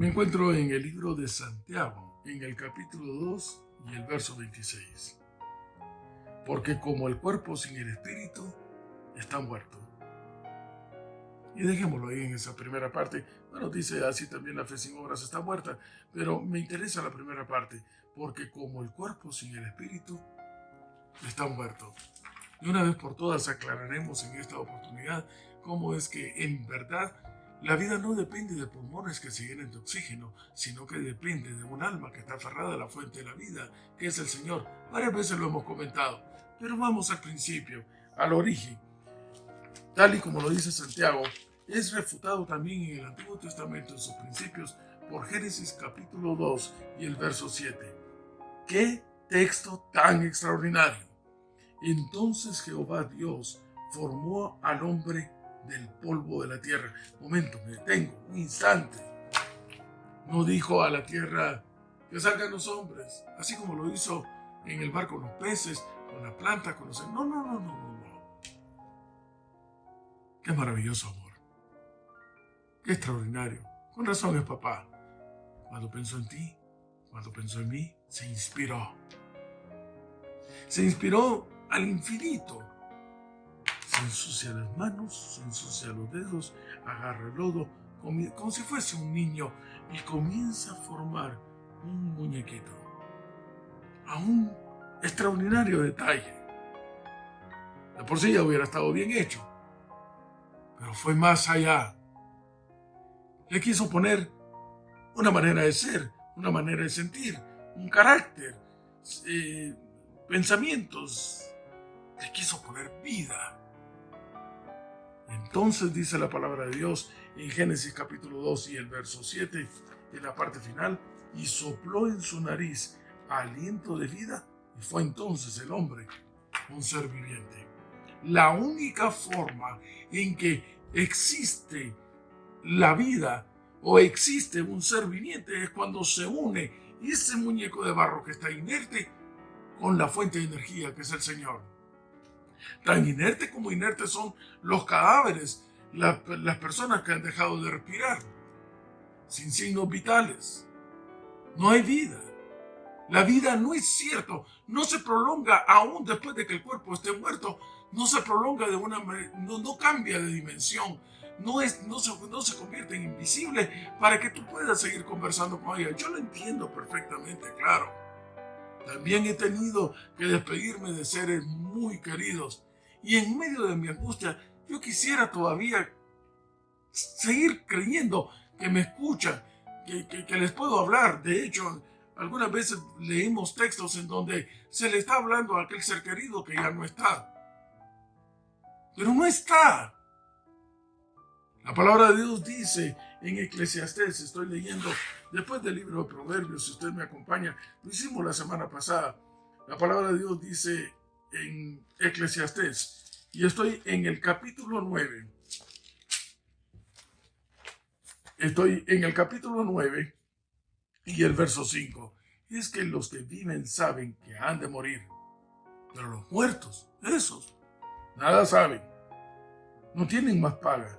Me encuentro en el libro de Santiago, en el capítulo 2 y el verso 26. Porque como el cuerpo sin el espíritu está muerto. Y dejémoslo ahí en esa primera parte. Bueno, dice así también la fe sin obras está muerta, pero me interesa la primera parte, porque como el cuerpo sin el espíritu está muerto. Y una vez por todas aclararemos en esta oportunidad cómo es que en verdad la vida no depende de pulmones que se llenen de oxígeno, sino que depende de un alma que está aferrada a la fuente de la vida, que es el Señor. Varias veces lo hemos comentado, pero vamos al principio, al origen. Tal y como lo dice Santiago, es refutado también en el Antiguo Testamento en sus principios por Génesis capítulo 2 y el verso 7. ¡Qué texto tan extraordinario! Entonces Jehová Dios formó al hombre del polvo de la tierra. Momento, me detengo, un instante. No dijo a la tierra que salgan los hombres, así como lo hizo en el mar con los peces, con la planta, con los... No. Qué maravilloso amor. Qué extraordinario. Con razón es papá. Cuando pensó en ti, cuando pensó en mí, se inspiró. Se inspiró al infinito. Se ensucia las manos, se ensucia los dedos, agarra el lodo, como si fuese un niño, y comienza a formar un muñequito. A un extraordinario detalle. De por sí ya hubiera estado bien hecho, pero fue más allá. Le quiso poner una manera de ser, una manera de sentir, un carácter, pensamientos. Le quiso poner vida. Entonces dice la palabra de Dios en Génesis capítulo 2 y el verso 7, en la parte final, y sopló en su nariz aliento de vida, y fue entonces el hombre un ser viviente. La única forma en que existe la vida o existe un ser viviente es cuando se une ese muñeco de barro que está inerte con la fuente de energía que es el Señor. Tan inerte como inertes son los cadáveres, las personas que han dejado de respirar, sin signos vitales. No hay vida. La vida no es cierto, no se prolonga aún después de que el cuerpo esté muerto, no se prolonga de una manera, no cambia de dimensión, no se convierte en invisible para que tú puedas seguir conversando con ella. Yo lo entiendo perfectamente, claro. También he tenido que despedirme de seres muy queridos y en medio de mi angustia yo quisiera todavía seguir creyendo que me escuchan, que les puedo hablar. De hecho, algunas veces leemos textos en donde se le está hablando a aquel ser querido que ya no está. Pero no está. La palabra de Dios dice en Eclesiastés, estoy leyendo después del libro de Proverbios, si usted me acompaña, lo hicimos la semana pasada. La palabra de Dios dice en Eclesiastés, y estoy en el capítulo 9. Estoy en el capítulo 9 y el verso 5. Y es que los que viven saben que han de morir, pero los muertos, esos, nada saben. No tienen más paga.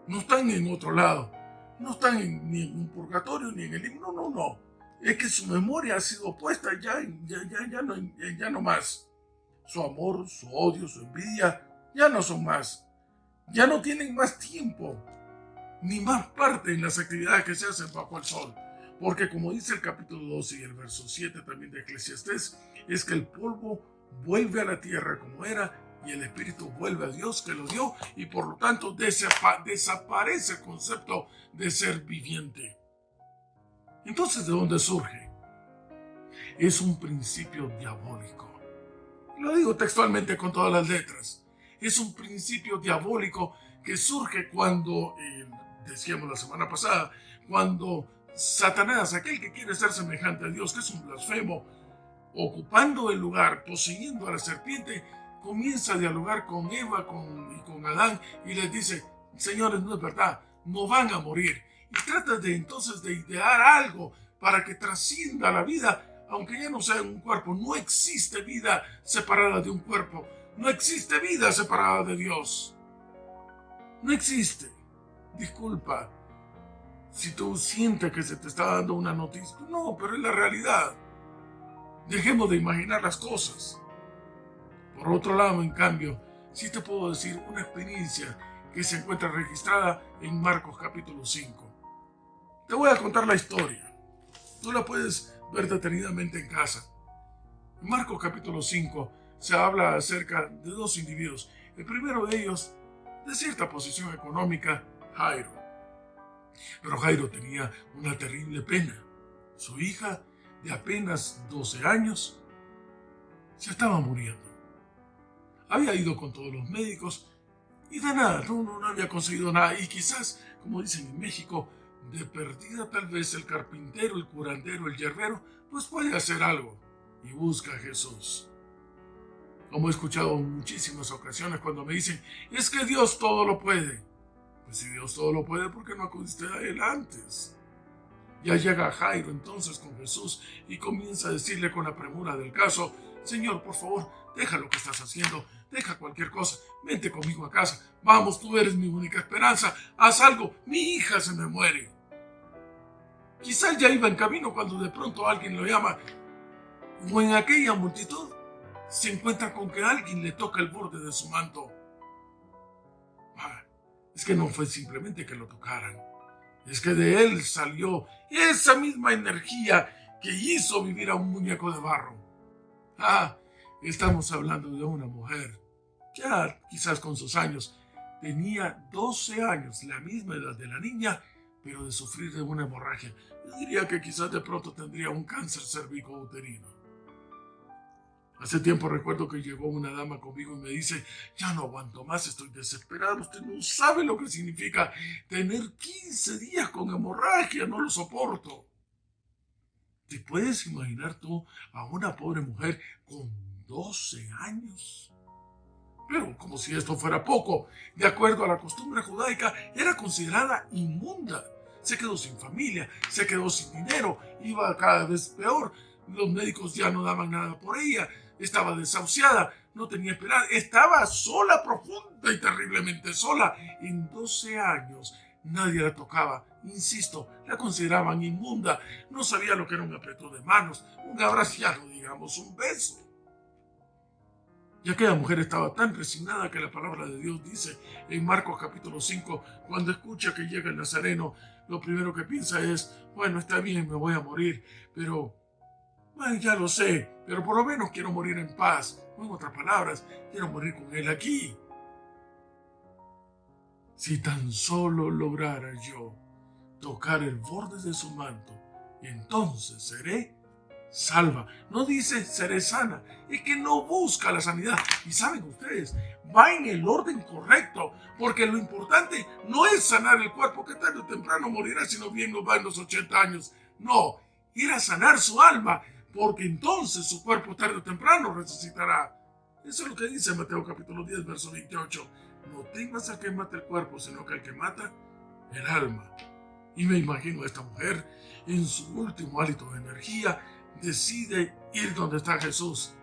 No están en otro lado. No están ni en un purgatorio ni en el limbo. No. Es que su memoria ha sido puesta ya no más. Su amor, su odio, su envidia ya no son más. Ya no tienen más tiempo ni más parte en las actividades que se hacen bajo el sol. Porque como dice el capítulo 12 y el verso 7 también de Eclesiastés, es que el polvo vuelve a la tierra como era y el espíritu vuelve a Dios que lo dio y por lo tanto desaparece el concepto de ser viviente. Entonces, ¿de dónde surge? Es un principio diabólico. Lo digo textualmente con todas las letras. Es un principio diabólico que surge cuando, decíamos la semana pasada, cuando Satanás, aquel que quiere ser semejante a Dios, que es un blasfemo, ocupando el lugar, poseyendo a la serpiente, comienza a dialogar con Eva y con Adán y les dice, señores, no es verdad, no van a morir. Y trata entonces de idear algo para que trascienda la vida, aunque ya no sea un cuerpo. No existe vida separada de un cuerpo. No existe vida separada de Dios. No existe. Disculpa. si tú sientes que se te está dando una noticia, no, pero es la realidad. Dejemos de imaginar las cosas. Por otro lado, en cambio, sí te puedo decir una experiencia que se encuentra registrada en Marcos capítulo 5. Te voy a contar la historia. Tú la puedes ver detenidamente en casa. En Marcos capítulo 5 se habla acerca de dos individuos. El primero de ellos, de cierta posición económica, Jairo. Pero Jairo tenía una terrible pena. Su hija, de apenas 12 años, se estaba muriendo. Había ido con todos los médicos y de nada, no había conseguido nada. Y quizás, como dicen en México, de perdida tal vez el carpintero, el curandero, el yerbero, pues puede hacer algo. Y busca a Jesús. Como he escuchado en muchísimas ocasiones cuando me dicen, es que Dios todo lo puede. Pues si Dios todo lo puede, ¿por qué no acudiste a Él antes? Ya llega Jairo entonces con Jesús y comienza a decirle con la premura del caso, Señor, por favor, deja lo que estás haciendo, deja cualquier cosa, vente conmigo a casa, vamos, tú eres mi única esperanza, haz algo, mi hija se me muere. Quizás ya iba en camino cuando de pronto alguien lo llama, o en aquella multitud se encuentra con que alguien le toca el borde de su manto. Es que no fue simplemente que lo tocaran. Es que de él salió esa misma energía que hizo vivir a un muñeco de barro. Estamos hablando de una mujer, ya quizás con sus años, tenía 12 años, la misma edad de la niña, pero de sufrir de una hemorragia. Yo diría que quizás de pronto tendría un cáncer cervicouterino. Hace tiempo recuerdo que llegó una dama conmigo y me dice, ya no aguanto más, estoy desesperado, usted no sabe lo que significa tener 15 días con hemorragia, no lo soporto. ¿Te puedes imaginar tú a una pobre mujer con 12 años? Pero como si esto fuera poco, de acuerdo a la costumbre judaica, era considerada inmunda. Se quedó sin familia, se quedó sin dinero, iba cada vez peor. Los médicos ya no daban nada por ella, estaba desahuciada, no tenía esperanza, estaba sola, profunda y terriblemente sola. En 12 años nadie la tocaba, insisto, la consideraban inmunda, no sabía lo que era un apretón de manos, un abrazo, ya no digamos un beso. Y aquella mujer estaba tan resignada que la palabra de Dios dice en Marcos capítulo 5, cuando escucha que llega el Nazareno, lo primero que piensa es, bueno, está bien, me voy a morir, pero ya lo sé, pero por lo menos quiero morir en paz. En otras palabras, quiero morir con él aquí. Si tan solo lograra yo tocar el borde de su manto, entonces seré salva. No dice seré sana, es que no busca la sanidad. Y saben ustedes, va en el orden correcto, porque lo importante no es sanar el cuerpo que tarde o temprano morirá, sino bien nos va en los 80 años. No, era sanar su alma, porque entonces su cuerpo tarde o temprano resucitará. Eso es lo que dice Mateo capítulo 10, verso 28. No temas al que mata el cuerpo, sino que al que mata el alma. Y me imagino a esta mujer, en su último hálito de energía, decide ir donde está Jesús.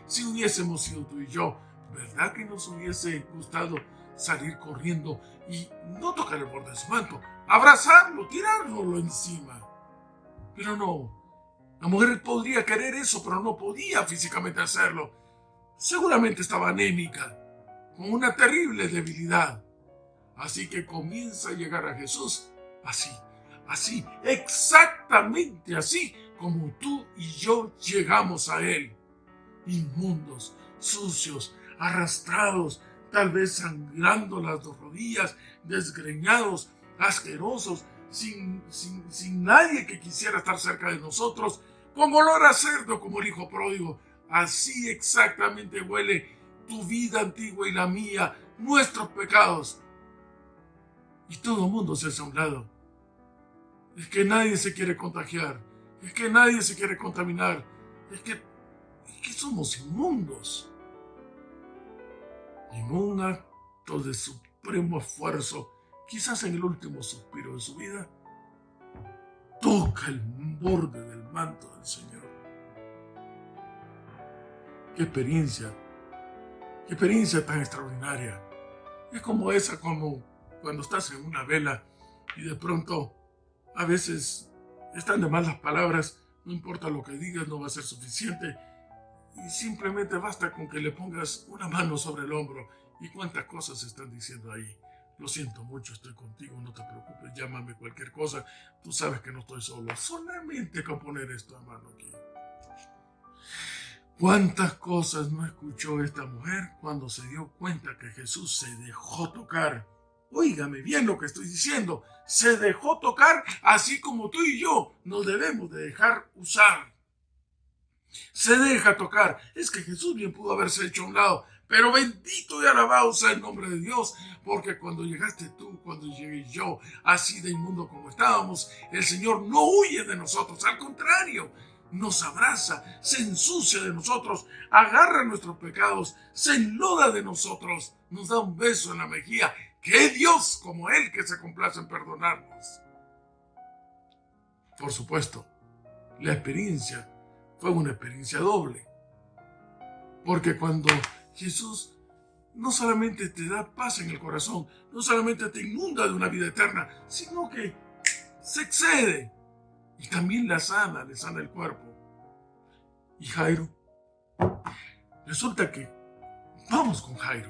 Si hubiésemos sido tú y yo, ¿verdad que nos hubiese gustado salir corriendo y no tocar el borde de su manto, abrazarlo, tirárnoslo encima? Pero no. La mujer podría querer eso, pero no podía físicamente hacerlo. Seguramente estaba anémica, con una terrible debilidad. Así que comienza a llegar a Jesús así, exactamente así como tú y yo llegamos a Él. Inmundos, sucios, arrastrados, tal vez sangrando las dos rodillas, desgreñados, asquerosos, sin nadie que quisiera estar cerca de nosotros, con olor a cerdo como el hijo pródigo. Así exactamente huele tu vida antigua y la mía, nuestros pecados. Y todo el mundo se hace a un lado. Es que nadie se quiere contagiar, es que nadie se quiere contaminar, es que somos inmundos. En un acto de supremo esfuerzo, quizás en el último suspiro de su vida, toca el borde del manto del Señor. ¡Qué experiencia! ¡Qué experiencia tan extraordinaria! Es como esa, como cuando estás en una vela y de pronto A veces están de más las palabras, no importa lo que digas, no va a ser suficiente. Y simplemente basta con que le pongas una mano sobre el hombro. ¿Y cuántas cosas están diciendo ahí? Lo siento mucho, estoy contigo, no te preocupes, llámame cualquier cosa. Tú sabes que no estoy solo. Solamente con poner esto a mano aquí. ¿Cuántas cosas no escuchó esta mujer cuando se dio cuenta que Jesús se dejó tocar? Óigame bien lo que estoy diciendo. Se dejó tocar así como tú y yo nos debemos de dejar usar. Se deja tocar. Es que Jesús bien pudo haberse hecho a un lado. Pero bendito y alabado sea el nombre de Dios, porque cuando llegaste tú, cuando llegué yo, así de inmundo como estábamos, el Señor no huye de nosotros, al contrario, nos abraza, se ensucia de nosotros, agarra nuestros pecados, se enloda de nosotros, nos da un beso en la mejilla. ¡Qué Dios como Él que se complace en perdonarnos! Por supuesto, la experiencia fue una experiencia doble, porque cuando Jesús no solamente te da paz en el corazón, no solamente te inunda de una vida eterna, sino que se excede y también le sana el cuerpo. Y Jairo, resulta que vamos con Jairo.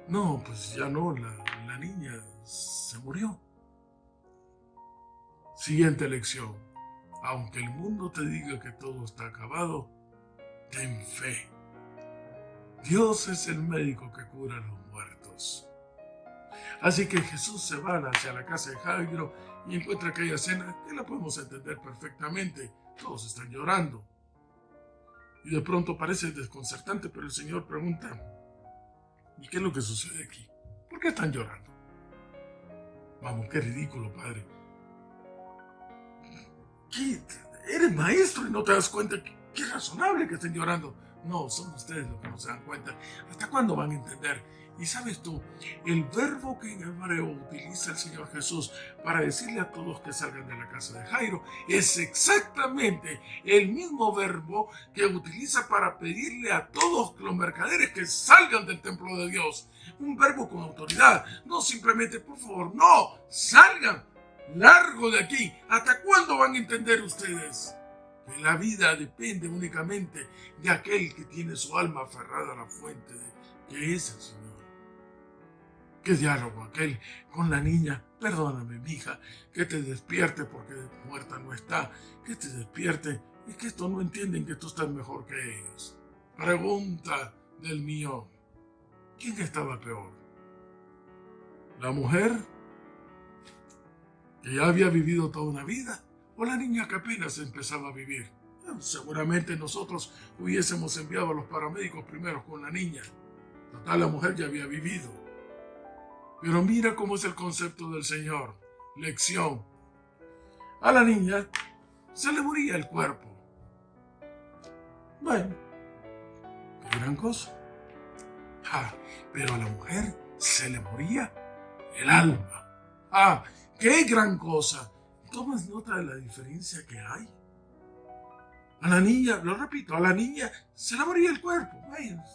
No, pues ya no, la niña se murió. Siguiente lección. Aunque el mundo te diga que todo está acabado, ten fe. Dios es el médico que cura a los muertos. Así que Jesús se va hacia la casa de Jairo y encuentra aquella escena que la podemos entender perfectamente. Todos están llorando. Y de pronto parece desconcertante, pero el Señor pregunta, ¿y qué es lo que sucede aquí? ¿Por qué están llorando? Vamos, qué ridículo, Padre. ¿Qué? ¿Eres maestro y no te das cuenta? ¿Qué razonable que estén llorando? No, son ustedes los que no se dan cuenta. ¿Hasta cuándo van a entender? Y sabes tú, el verbo que en hebreo utiliza el Señor Jesús para decirle a todos que salgan de la casa de Jairo es exactamente el mismo verbo que utiliza para pedirle a todos los mercaderes que salgan del templo de Dios. Un verbo con autoridad, no simplemente por favor, no, salgan, largo de aquí. ¿Hasta cuándo van a entender ustedes que la vida depende únicamente de aquel que tiene su alma aferrada a la fuente que es el Señor? ¿Qué diálogo aquel con la niña? Perdóname, mija, que te despierte porque muerta no está, que te despierte. Es que esto no entienden que tú estás mejor que ellos. Pregunta del mío, ¿quién estaba peor? ¿La mujer que ya había vivido toda una vida o la niña que apenas empezaba a vivir? Seguramente nosotros hubiésemos enviado a los paramédicos primero con la niña. Total, la mujer ya había vivido. Pero mira cómo es el concepto del Señor. Lección. A la niña se le moría el cuerpo. Bueno, qué gran cosa. Pero a la mujer se le moría el alma. Qué gran cosa. ¿Tomas nota de la diferencia que hay? A la niña, lo repito, a la niña se le moría el cuerpo. Vaya,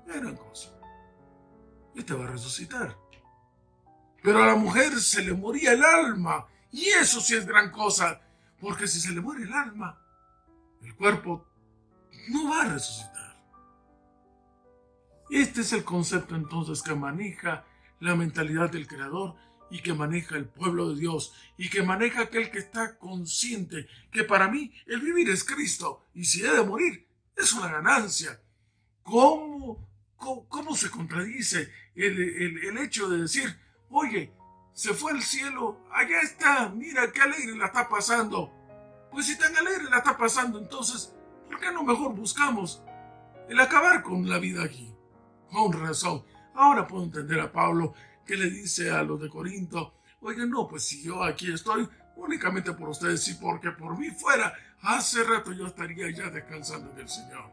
qué gran cosa. Y te va a resucitar. Pero a la mujer se le moría el alma. Y eso sí es gran cosa. Porque si se le muere el alma, el cuerpo no va a resucitar. Este es el concepto entonces que maneja la mentalidad del Creador y que maneja el pueblo de Dios y que maneja aquel que está consciente que para mí el vivir es Cristo y si he de morir es una ganancia. ¿Cómo se contradice el hecho de decir, oye, se fue al cielo, allá está, mira qué alegre la está pasando? Pues si tan alegre la está pasando, entonces, ¿por qué no mejor buscamos el acabar con la vida aquí? Con razón. Ahora puedo entender a Pablo que le dice a los de Corinto, oye, no, pues si yo aquí estoy únicamente por ustedes, sí, porque por mí fuera, hace rato yo estaría ya descansando en el Señor.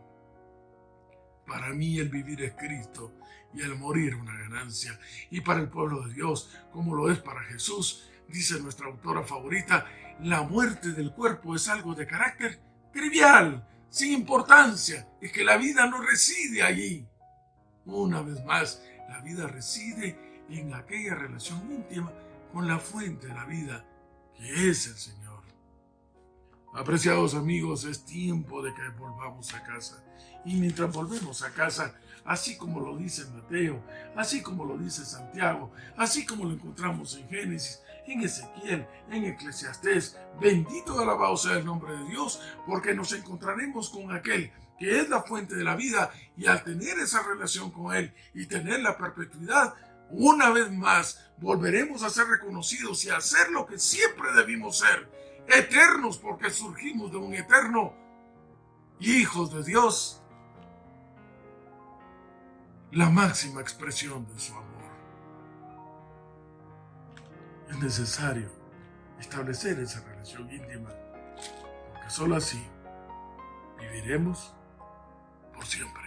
Para mí el vivir es Cristo y el morir una ganancia. Y para el pueblo de Dios, como lo es para Jesús, dice nuestra autora favorita, la muerte del cuerpo es algo de carácter trivial, sin importancia. Es que la vida no reside allí. Una vez más, la vida reside en aquella relación íntima con la fuente de la vida, que es el Señor. Apreciados amigos, es tiempo de que volvamos a casa. Y mientras volvemos a casa, así como lo dice Mateo, así como lo dice Santiago, así como lo encontramos en Génesis, en Ezequiel, en Eclesiastés, bendito y alabado sea el nombre de Dios, porque nos encontraremos con aquel que es la fuente de la vida, y al tener esa relación con Él y tener la perpetuidad, una vez más volveremos a ser reconocidos y a ser lo que siempre debimos ser, eternos, porque surgimos de un eterno, hijos de Dios, la máxima expresión de su amor. Es necesario establecer esa relación íntima, porque solo así viviremos por siempre.